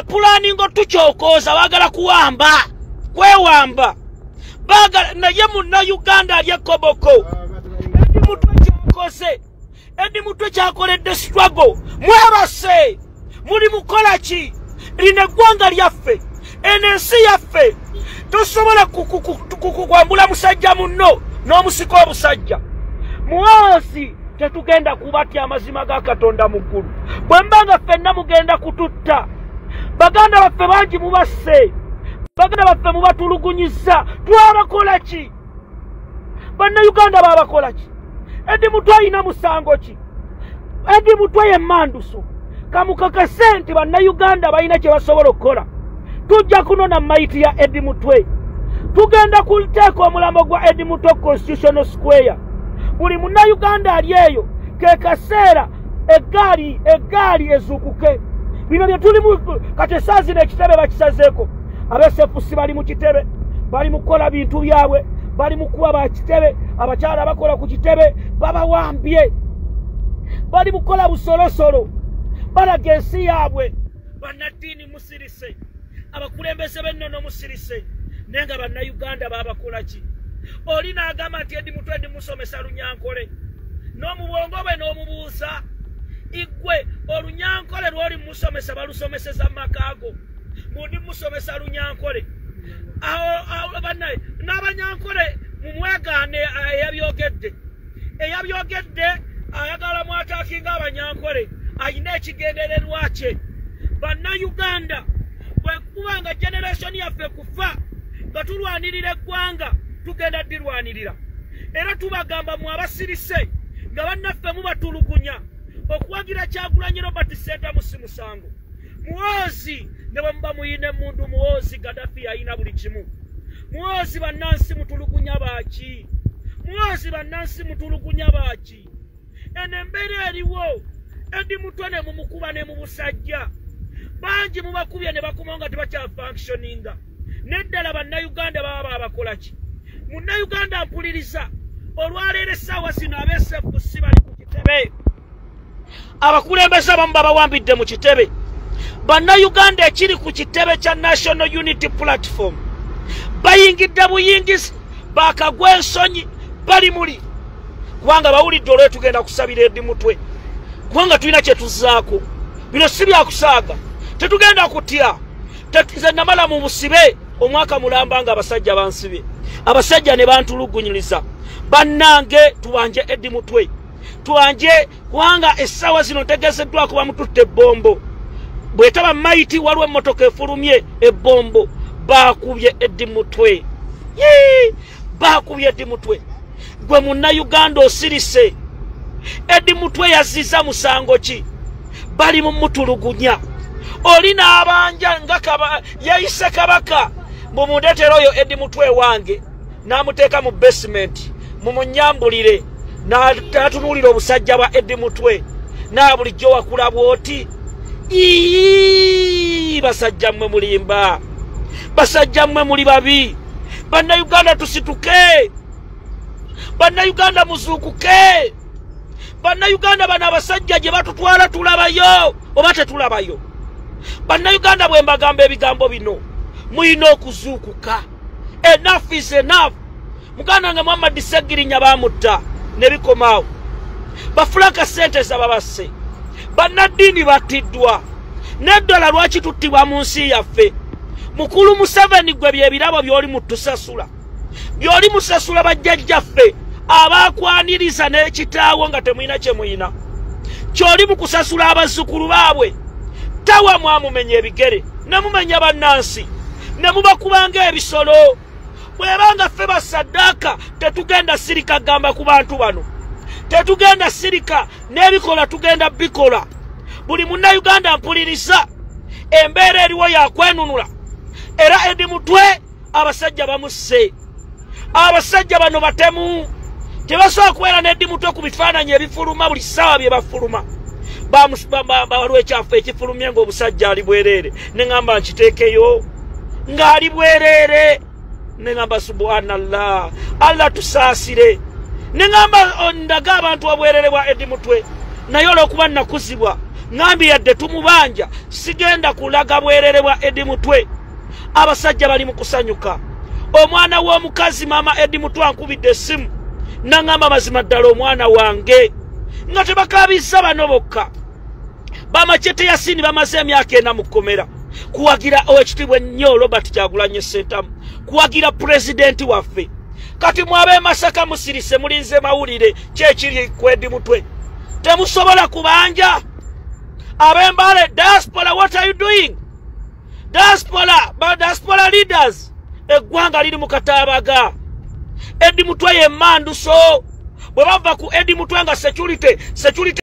pulani ngo tuchokoza bagala kuwamba kwewamba bagala naye munna Uganda alya koboko edi mutwe kyakose edi mutwe kyakoledde struggle mwebase muli mukola ki lino eggwanga lyaffe enensi yaffe tosobola kukwambula musajja munno n'omusika obusajja muwoosi tetugenda kubatya amazima ga Katonda mu ggulu bwe mbanga ffenna mugenda kututta baganda baffe bangi mubasse baganda baffe mubatulugunyisa twabakola ki bannayuganda baabakola ki edi mutwe ayina musango ki edi mutwe y'emmanduso kamukakase nti bannayuganda balina kye basobola okukola tujja kunona mayiti ya edi mutwe tugenda kuteeka omulambo gwa edi mutwe constitutional square buli munnayuganda ali eyo ke kaseera eggaali ezuukuke bino bye tulimu kati esaazina ekitebe bakisazeeko abesefusi bali mu kitebe bali mu kukola bintu byabwe bali mu kuwa bakitebe abakyala bakola ku kitebe babawambye bali mu kukola busolosolo balaga ensi yaabwe bannaddiini musirise abakulembeze b'ennono musirise naye nga bannayuganda baabakola ki oli n'agamba nti edi mutwe ndimusomesa Lunyankole n'omubwongo bwe n'omubuuza igwe Olunyankole lw'oli musomesa balusomeseza makaago mundi musomesa Lunyankole awo bannaye n'Abanyankole mumwegaane eyabyogedde ayagala mwataakinga Abanyankole ayina ekigendererwa kye bannayuganda bwe kuba nga generation yaffe kufa nga tulwanirira eggwanga tugenda dirwanirira era tubagamba mu abasirise nga bannaffe mubatulugunya okuwagira Kyagulanyi Robert Ssentamu si musango muwoozi ne bwe muba muyina emundu muwoozi Gaddafi ayina buli kimu muwoozi bannansi mutulugunya baaki muwoozi bannansi mutulugunya baaki eno embeera eriwo edi mutwe ne mumukuba ne mu busajja bangi mubakubye ne bakuma nga tebakyafunctioninga neddala bannayuganda baba babakola ki munnayuganda mpuliriza olwaleero essaawa zino abeesefusi bali ku kitebe abakulembeze abamu babawambidde mu kitebe bannayuganda ekiri ku kitebe kya National Unity Platform bayingidde buyingizi bakagwa ensonyi bali muli kubanga bawulidde olwe tugenda kusabira edi mutwe kubanga tulina kye tuzzaako bino si byakusaaga tetugenda kutya nze namala mu busibe omwaka mulamba nga abasajja bansibye abasajja ne bantulugunyiriza bannange tuwanje edi mutwe tuwanje kubanga essaawa zino ntegezeddwa kuba mututte ebbombo bwetaba mayiti waliwo emmotoka efulumye ebbombo bakubye edi mutwe bakubye edi mutwe gwe munnayuganda osirise edi mutwe yaziza musango ki bali mu mutulugunya oli n'abanja nga yayise kabaka mumudeetera oyo edi mutwe wange n'amuteeka mu basement mumunyambulire n'atunuulira obusajja bwa edi mutwe na bulijjo wakula bwoti basajja mmwe mulimba basajja mmwe muli babi bannayuganda tusituke bannayuganda muzuukuke bannayuganda bano abasajja gye batutwala tulabayo oba tetulabayo bannayuganda bwe mbagamba ebigambo bino muyina okuzuukuka enough is enough muganda nga Muhammad Segirinya bamutta ne bikomaawo bafulaka sente zababasse bannaddiini battiddwa n'eddala lwaki tuttibwa mu nsi yaffe mukulu Museveni gwe byebirabo by'oli mutusasula by'oli musasula bajjajjaffe abaakwaniriza n'ekitaawo nga temuyina kye muyina ky'oli mu kusasula abazzukulu baabwe tawa mwamumenya ebigere ne mumenya bannansi ne mubakubanga ebisolo bwebanga ffe basaddaaka tetugenda sirika gamba ku bantu bano tetugenda sirika n'ebikola tugenda bikola buli munnayuganda mpuliriza embeera eriwo yakwenunula era edi mutwe abasajja bamusse abasajja bano batemu tebasobola kubeera n'edi mutwe ku bifaananyi ebifuluma buli ssaawa bye bafuluma waliwo ekyafu ekifulumye ng'obusajja ali bwereere ne ŋŋamba nkiteekeyo ng'ali bwereere ne ŋŋamba subhanallah Allah tusaasire ne ŋŋamba ndaga abantu obwereere bwa edi mutwe naye olw'okuba nakuzibwa ngambi yadde tumubanja sigenda kulaga bwerere bwa Eddie Mutwe abasajja bali mu kusanyuka omwana w'omukazi mama Eddie Mutwe ankubidde essimu nangamba mazima ddala omwana wange nga tebakabisa bano bokka bamachete Yasini bamaze emyaka 4 mu kkomera kuwagira owekitibwa nnyo Robert Kyagulanyi Ssentamu kuwagira president waffe kati mwabe Masaka musirise mulinze mawulire kyekiri ku Eddie Mutwe temusobola kubanja abembale diaspora. What are you doing? Diaspora leaders eggwanga liri mu kataabaga. Eddie Mutwe ye mandu so bwe bava ku Eddie Mutwe nga security